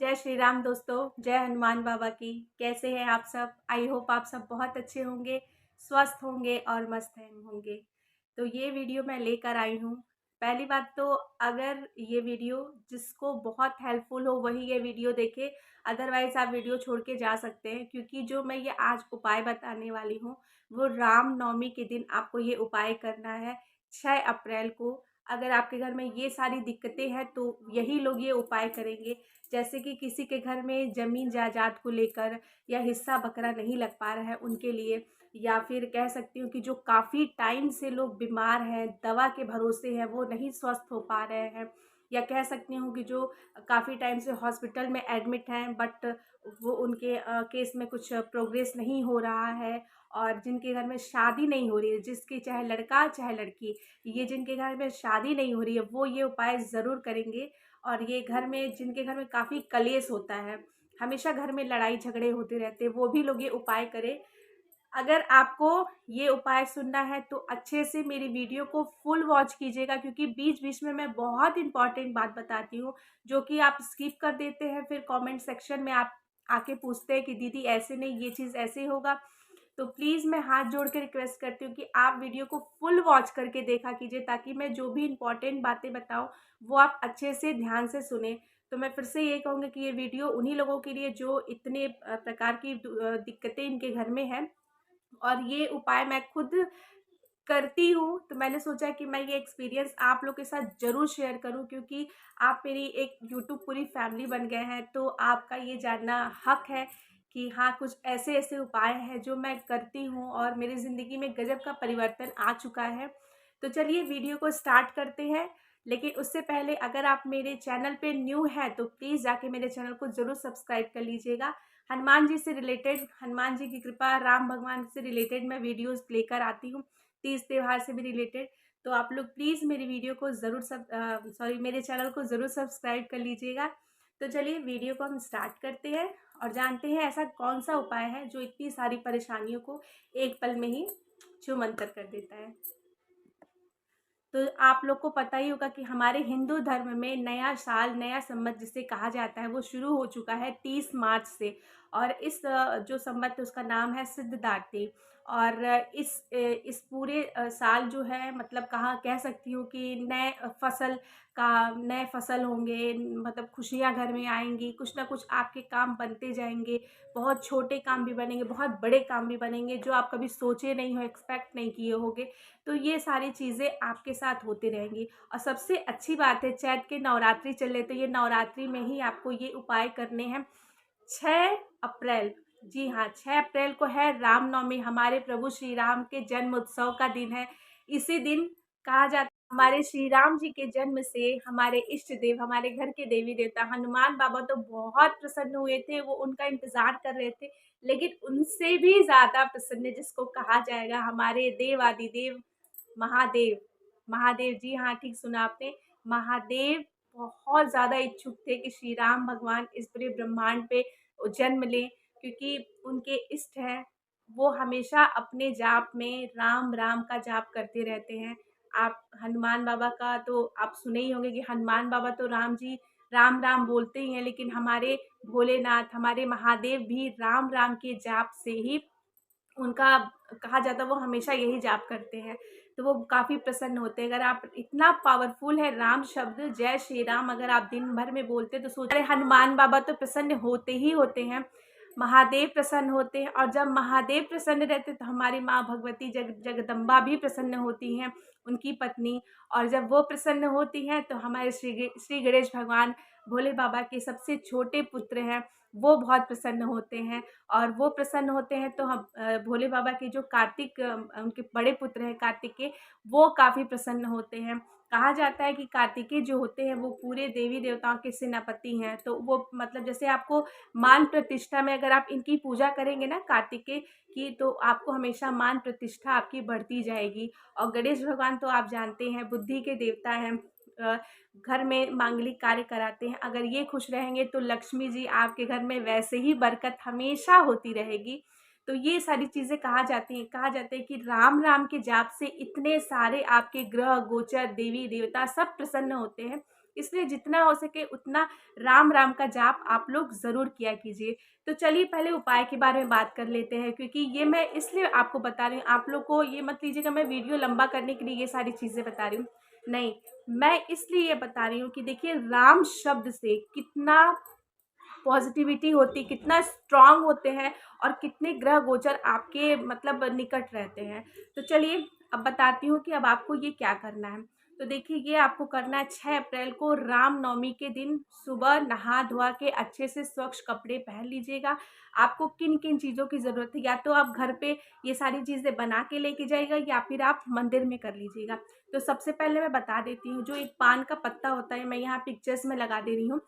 जय श्री राम दोस्तों, जय हनुमान बाबा की। कैसे हैं आप सब? आई होप आप सब बहुत अच्छे होंगे, स्वस्थ होंगे और मस्त हैं होंगे। तो ये वीडियो मैं लेकर आई हूँ। पहली बात तो अगर ये वीडियो जिसको बहुत हेल्पफुल हो वही ये वीडियो देखे, अदरवाइज़ आप वीडियो छोड़ के जा सकते हैं, क्योंकि जो मैं ये आज उपाय बताने वाली हूँ वो राम नवमी के दिन आपको ये उपाय करना है 6 अप्रैल को। अगर आपके घर में ये सारी दिक्कतें हैं तो यही लोग ये उपाय करेंगे। जैसे कि किसी के घर में ज़मीन जायदाद को लेकर या हिस्सा बकरा नहीं लग पा रहा है उनके लिए, या फिर कह सकती हूँ कि जो काफ़ी टाइम से लोग बीमार हैं, दवा के भरोसे हैं, वो नहीं स्वस्थ हो पा रहे हैं, या कह सकती हूँ कि जो काफ़ी टाइम से हॉस्पिटल में एडमिट हैं बट वो उनके केस में कुछ प्रोग्रेस नहीं हो रहा है, और जिनके घर में शादी नहीं हो रही है, जिसकी चाहे लड़का चाहे लड़की, ये जिनके घर में शादी नहीं हो रही है वो ये उपाय ज़रूर करेंगे। और ये घर में जिनके घर में काफ़ी कलेश होता है, हमेशा घर में लड़ाई झगड़े होते रहते हैं, वो भी लोग ये उपाय करें। अगर आपको ये उपाय सुनना है तो अच्छे से मेरी वीडियो को फुल वॉच कीजिएगा, क्योंकि बीच-बीच में मैं बहुत इम्पोर्टेंट बात बताती हूँ, जो कि आप स्किप कर देते हैं। फिर कमेंट सेक्शन में आप आके पूछते हैं कि दीदी ऐसे नहीं, ये चीज़ ऐसे होगा। तो प्लीज़ मैं हाथ जोड़ के रिक्वेस्ट करती हूँ कि आप वीडियो को फुल वॉच करके देखा कीजिए, ताकि मैं जो भी इम्पोर्टेंट बातें बताऊँ वो आप अच्छे से ध्यान से सुनें। तो मैं फिर से ये कहूँगी कि ये वीडियो उन्हीं लोगों के लिए जो इतने प्रकार की दिक्कतें इनके घर में हैं, और ये उपाय मैं खुद करती हूँ, तो मैंने सोचा कि मैं ये एक्सपीरियंस आप लोग के साथ ज़रूर शेयर करूँ, क्योंकि आप मेरी एक यूट्यूब पूरी फैमिली बन गए हैं, तो आपका ये जानना हक है कि हाँ, कुछ ऐसे-ऐसे उपाय हैं जो मैं करती हूँ और मेरी ज़िंदगी में गज़ब का परिवर्तन आ चुका है। तो चलिए वीडियो को स्टार्ट करते हैं, लेकिन उससे पहले अगर आप मेरे चैनल पे न्यू हैं तो प्लीज़ जाके मेरे चैनल को ज़रूर सब्सक्राइब कर लीजिएगा। हनुमान जी से रिलेटेड, हनुमान जी की कृपा, राम भगवान से रिलेटेड मैं वीडियोज़ लेकर आती हूँ, तीज त्योहार से भी रिलेटेड। तो आप लोग प्लीज़ मेरी वीडियो को ज़रूर मेरे चैनल को ज़रूर सब्सक्राइब कर लीजिएगा। तो चलिए वीडियो को हम स्टार्ट करते हैं और जानते हैं ऐसा कौन-सा उपाय है जो इतनी सारी परेशानियों को एक पल में ही छूमंतर कर देता है। तो आप लोग को पता ही होगा कि हमारे हिंदू धर्म में नया साल, नया संवत जिसे कहा जाता है, वो शुरू हो चुका है 30 मार्च से। और इस जो संवत है उसका नाम है सिद्धार्थी। और इस पूरे साल जो है, मतलब कहाँ कह सकती हूँ कि नए फसल होंगे, मतलब खुशियाँ घर में आएँगी, कुछ ना कुछ आपके काम बनते जाएँगे। बहुत छोटे काम भी बनेंगे, बहुत बड़े काम भी बनेंगे जो आप कभी सोचे नहीं हो, एक्सपेक्ट नहीं किए होंगे। तो ये सारी चीज़ें आपके साथ होती रहेंगी। और सबसे अच्छी बात है, चैत के नवरात्रि चल रहे, तो ये नवरात्रि में ही आपको ये उपाय करने हैं। 6 अप्रैल, जी हाँ, 6 अप्रैल को है रामनवमी, हमारे प्रभु श्री राम के जन्म उत्सव का दिन है। इसी दिन कहा जाता है हमारे श्री राम जी के जन्म से हमारे इष्ट देव, हमारे घर के देवी देवता हनुमान बाबा तो बहुत प्रसन्न हुए थे, वो उनका इंतज़ार कर रहे थे। लेकिन उनसे भी ज़्यादा प्रसन्न जिसको कहा जाएगा हमारे देवादिदेव महादेव, महादेव, जी हाँ, ठीक सुना आपने। महादेव बहुत ज़्यादा इच्छुक थे कि श्री राम भगवान इस पूरे ब्रह्मांड पे जन्म लें, क्योंकि उनके इष्ट हैं। वो हमेशा अपने जाप में राम, राम का जाप करते रहते हैं। आप हनुमान बाबा का तो आप सुने ही होंगे कि हनुमान बाबा तो राम जी राम, राम बोलते ही हैं, लेकिन हमारे भोलेनाथ, हमारे महादेव भी राम, राम के जाप से ही उनका कहा जाता है, वो हमेशा यही जाप करते हैं, तो वो काफ़ी प्रसन्न होते हैं। अगर आप इतना पावरफुल है राम शब्द, जय श्री राम, अगर आप दिन भर में बोलते हैं तो सोच अरे हनुमान बाबा तो प्रसन्न होते ही होते हैं, महादेव प्रसन्न होते हैं, और जब महादेव प्रसन्न रहते हैं तो हमारी माँ भगवती जगदम्बा भी प्रसन्न होती हैं, उनकी पत्नी। और जब वो प्रसन्न होती हैं तो हमारे श्री गणेश भगवान, भोले बाबा के सबसे छोटे पुत्र हैं, वो बहुत प्रसन्न होते हैं। और वो प्रसन्न होते हैं तो हम भोले बाबा के जो उनके बड़े पुत्र हैं कार्तिकेय, वो काफ़ी प्रसन्न होते हैं। कहा जाता है कि कार्तिकेय जो होते हैं वो पूरे देवी देवताओं के सेनापति हैं, तो वो मतलब जैसे आपको मान प्रतिष्ठा में अगर आप इनकी पूजा करेंगे ना कार्तिकेय की, तो आपको हमेशा मान प्रतिष्ठा आपकी बढ़ती जाएगी। और गणेश भगवान तो आप जानते हैं बुद्धि के देवता हैं, अ, घर में मांगलिक कार्य कराते हैं। अगर ये खुश रहेंगे तो लक्ष्मी जी आपके घर में वैसे ही बरकत हमेशा होती रहेगी। तो ये सारी चीज़ें कहा जाता है कि राम, राम के जाप से इतने सारे आपके ग्रह, गोचर, देवी, देवता सब प्रसन्न होते हैं। इसलिए जितना हो सके उतना राम राम का जाप आप लोग ज़रूर किया कीजिए। तो चलिए पहले उपाय के बारे में बात कर लेते हैं, क्योंकि ये मैं इसलिए आपको बता रही हूँ, आप लोग को ये मत लीजिएगा मैं वीडियो लंबा करने के लिए ये सारी चीज़ें बता रही हूँ। नहीं, मैं इसलिए ये बता रही हूँ कि देखिए राम शब्द से कितना पॉजिटिविटी होती, कितना स्ट्रांग होते हैं और कितने ग्रह गोचर आपके मतलब निकट रहते हैं। तो चलिए अब बताती हूँ कि अब आपको ये क्या करना है। तो देखिए ये आपको करना है 6 अप्रैल को रामनवमी के दिन सुबह नहा धोआ के अच्छे से स्वच्छ कपड़े पहन लीजिएगा। आपको किन किन चीज़ों की ज़रूरत है, या तो आप घर पे ये सारी चीज़ें बना के लेके जाइएगा या फिर आप मंदिर में कर लीजिएगा। तो सबसे पहले मैं बता देती हूँ, जो एक पान का पत्ता होता है, मैं यहाँ पिक्चर्स में लगा दे रही हूँ।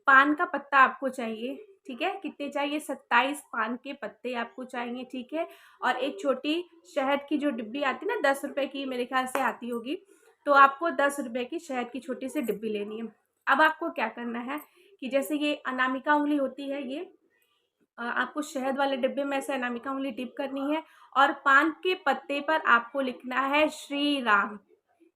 पान का पत्ता आपको चाहिए, ठीक है। कितने चाहिए? 27 पान के पत्ते आपको चाहिए, ठीक है। और एक छोटी शहद की जो डिब्बी आती है ना, 10 रुपए की मेरे ख्याल से आती होगी, तो आपको 10 रुपए की शहद की छोटी सी डिब्बी लेनी है। अब आपको क्या करना है कि जैसे ये अनामिका उंगली होती है, ये आपको शहद वाले डिब्बे में ऐसे अनामिका उंगली डिप करनी है और पान के पत्ते पर आपको लिखना है श्री राम,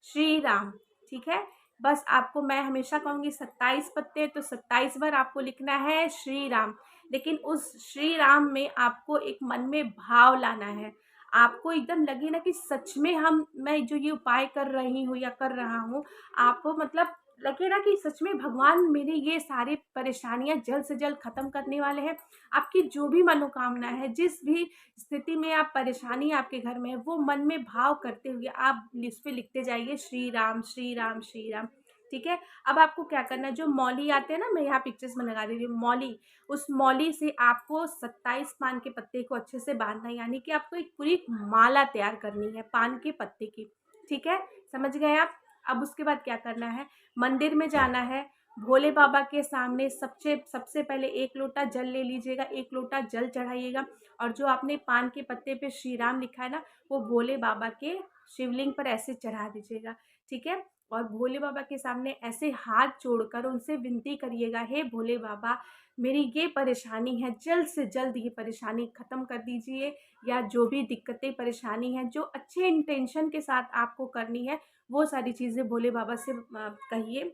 श्री राम, ठीक है। बस आपको मैं हमेशा कहूँगी 27 पत्ते, तो 27 बार आपको लिखना है श्री राम। लेकिन उस श्री राम में आपको एक मन में भाव लाना है। आपको एकदम लगे ना कि सच में मैं जो ये उपाय कर रही हूँ या कर रहा हूँ, आपको मतलब लगे ना कि सच में भगवान मेरी ये सारी परेशानियाँ जल्द से जल्द ख़त्म करने वाले हैं। आपकी जो भी मनोकामना है, जिस भी स्थिति में आप परेशानी आपके घर में है, वो मन में भाव करते हुए आप इस पे लिखते जाइए श्री राम, श्री राम, श्री राम, ठीक है। अब आपको क्या करना है, जो मौली आते हैं ना, मैं यहाँ पिक्चर्स में लगा दे रही हूँ मौली, उस मौली से आपको 27 पान के पत्ते को अच्छे से बांधना है, यानी कि आपको एक पूरी माला तैयार करनी है पान के पत्ते की, ठीक है। समझ गए आप? अब उसके बाद क्या करना है, मंदिर में जाना है, भोले बाबा के सामने सबसे सबसे पहले 1 लोटा जल ले लीजिएगा, 1 लोटा जल चढ़ाइएगा और जो आपने पान के पत्ते पे श्री राम लिखा है ना, वो भोले बाबा के शिवलिंग पर ऐसे चढ़ा दीजिएगा, ठीक है। और भोले बाबा के सामने ऐसे हाथ जोड़कर उनसे विनती करिएगा, हे भोले बाबा, मेरी ये परेशानी है, जल्द से जल्द ये परेशानी ख़त्म कर दीजिए, या जो भी दिक्कतें परेशानी हैं, जो अच्छे इंटेंशन के साथ आपको करनी है, वो सारी चीज़ें भोले बाबा से कहिए।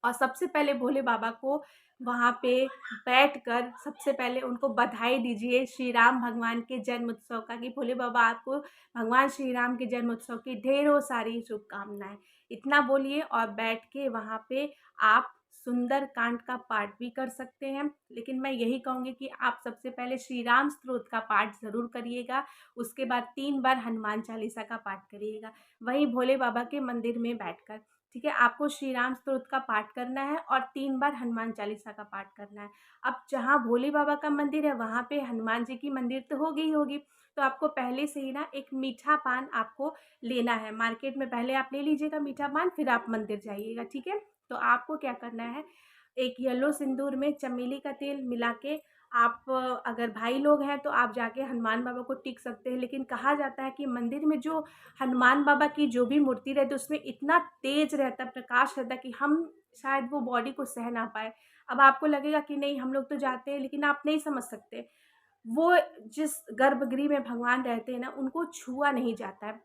और सबसे पहले भोले बाबा को वहाँ पे बैठकर सबसे पहले उनको बधाई दीजिए श्री राम भगवान के जन्म उत्सव का, कि भोले बाबा आपको भगवान श्री राम के जन्म उत्सव की ढेरों सारी शुभकामनाएं, इतना बोलिए। और बैठ के वहाँ पे आप सुंदर कांड का पाठ भी कर सकते हैं, लेकिन मैं यही कहूँगी कि आप सबसे पहले श्री राम स्तोत्र का पाठ ज़रूर करिएगा, उसके बाद 3 बार हनुमान चालीसा का पाठ करिएगा, वहीं भोले बाबा के मंदिर में बैठकर, ठीक है। आपको श्री राम स्तोत्र का पाठ करना है और 3 बार हनुमान चालीसा का पाठ करना है। अब जहाँ भोले बाबा का मंदिर है, वहाँ पे हनुमान जी की मंदिर तो होगी ही होगी, तो आपको पहले से ही ना एक मीठा पान आपको लेना है, मार्केट में पहले आप ले लीजिएगा मीठा पान, फिर आप मंदिर जाइएगा, ठीक है। तो आपको क्या करना है, एक येलो सिंदूर में चमेली का तेल मिला के आप, अगर भाई लोग हैं तो आप जाके हनुमान बाबा को टिक सकते हैं, लेकिन कहा जाता है कि मंदिर में जो हनुमान बाबा की जो भी मूर्ति रहती है उसमें इतना तेज रहता है, प्रकाश रहता है कि हम शायद वो बॉडी को सह ना पाए। अब आपको लगेगा कि नहीं हम लोग तो जाते हैं, लेकिन आप नहीं समझ सकते, वो जिस गर्भगृह में भगवान रहते हैं ना, उनको छुआ नहीं जाता है,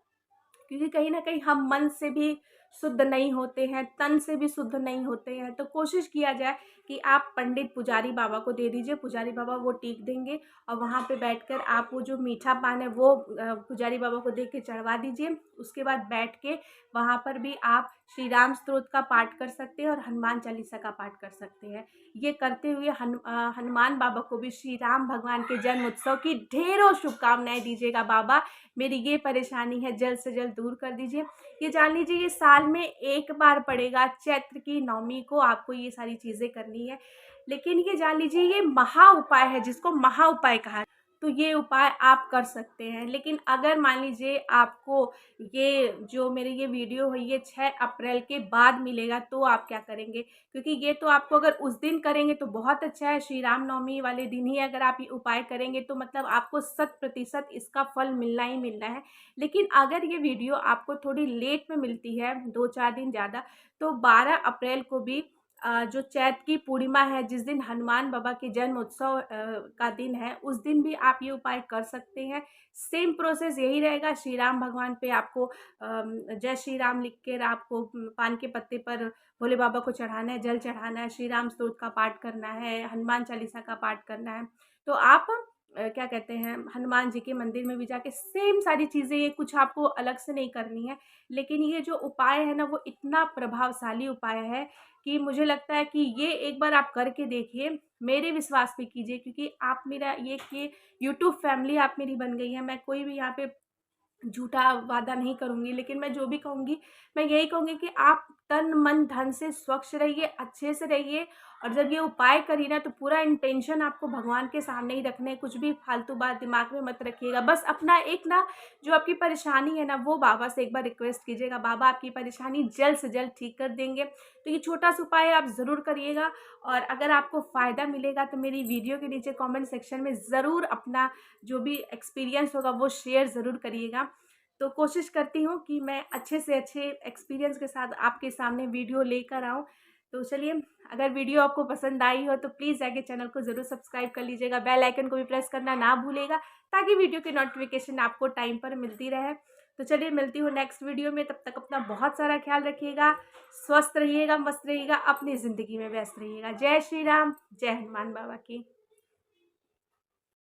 क्योंकि कहीं न कहीं हम मन से भी शुद्ध नहीं होते हैं, तन से भी शुद्ध नहीं होते हैं। तो कोशिश किया जाए कि आप पंडित पुजारी बाबा को दे दीजिए, पुजारी बाबा वो टीक देंगे और वहाँ पे बैठकर आप वो जो मीठा पान है वो पुजारी बाबा को दे के चढ़वा दीजिए। उसके बाद बैठ के वहाँ पर भी आप श्री राम स्तोत्र का पाठ कर सकते हैं और हनुमान चालीसा का पाठ कर सकते हैं। ये करते हुए हनुमान बाबा को भी श्री राम भगवान के जन्म उत्सव की ढेरों शुभकामनाएँ दीजिएगा, बाबा मेरी ये परेशानी है जल्द से जल्द दूर कर दीजिए। ये जान लीजिए ये साल में 1 बार पड़ेगा, चैत्र की नवमी को आपको ये सारी चीज़ें करनी है। लेकिन ये जान लीजिए ये महा उपाय है, जिसको महा उपाय कहा, तो ये उपाय आप कर सकते हैं। लेकिन अगर मान लीजिए आपको ये जो मेरी ये वीडियो है ये 6 अप्रैल के बाद मिलेगा, तो आप क्या करेंगे? क्योंकि ये तो आपको अगर उस दिन करेंगे तो बहुत अच्छा है, श्री राम नवमी वाले दिन ही अगर आप ये उपाय करेंगे तो मतलब आपको 100% इसका फल मिलना ही मिलना है। लेकिन अगर ये वीडियो आपको थोड़ी लेट में मिलती है, 2-4 दिन ज़्यादा, तो 12 अप्रैल को भी जो चैत की पूर्णिमा है, जिस दिन हनुमान बाबा के जन्म उत्सव का दिन है, उस दिन भी आप ये उपाय कर सकते हैं। सेम प्रोसेस यही रहेगा। श्री राम भगवान पे आपको जय श्री राम लिख कर आपको पान के पत्ते पर भोले बाबा को चढ़ाना है, जल चढ़ाना है, श्री राम स्तोत्र का पाठ करना है, हनुमान चालीसा का पाठ करना है। तो आप क्या कहते हैं, हनुमान जी के मंदिर में भी जाके सेम सारी चीज़ें, ये कुछ आपको अलग से नहीं करनी है। लेकिन ये जो उपाय है ना, वो इतना प्रभावशाली उपाय है कि मुझे लगता है कि ये एक बार आप करके देखिए, मेरे विश्वास पे कीजिए, क्योंकि आप मेरा ये यूट्यूब फैमिली आप मेरी बन गई है। मैं कोई भी यहाँ पे झूठा वादा नहीं करूँगी, लेकिन मैं जो भी कहूँगी, मैं यही कहूँगी कि आप तन, मन, धन से स्वच्छ रहिए, अच्छे से रहिए। और जब ये उपाय करिए ना, तो पूरा इंटेंशन आपको भगवान के सामने ही रखना है, कुछ भी फालतू बात दिमाग में मत रखिएगा। बस अपना एक ना, जो आपकी परेशानी है ना, वो बाबा से एक बार रिक्वेस्ट कीजिएगा, बाबा आपकी परेशानी जल्द से जल्द ठीक कर देंगे। तो ये छोटा-सा उपाय आप ज़रूर करिएगा। और अगर आपको फ़ायदा मिलेगा तो मेरी वीडियो के नीचे कमेंट सेक्शन में ज़रूर अपना जो भी एक्सपीरियंस होगा वो शेयर ज़रूर करिएगा। तो कोशिश करती हूँ कि मैं अच्छे से अच्छे एक्सपीरियंस के साथ आपके सामने वीडियो लेकर आऊँ। तो चलिए, अगर वीडियो आपको पसंद आई हो तो प्लीज़ जाके चैनल को ज़रूर सब्सक्राइब कर लीजिएगा, बेल आइकन को भी प्रेस करना ना भूलिएगा, ताकि वीडियो की नोटिफिकेशन आपको टाइम पर मिलती रहे। तो चलिए, मिलती हूँ नेक्स्ट वीडियो में। तब तक अपना बहुत सारा ख्याल रखिएगा, स्वस्थ रहिएगा, मस्त रहिएगा, अपनी ज़िंदगी में व्यस्त रहिएगा। जय श्री राम, जय हनुमान बाबा की।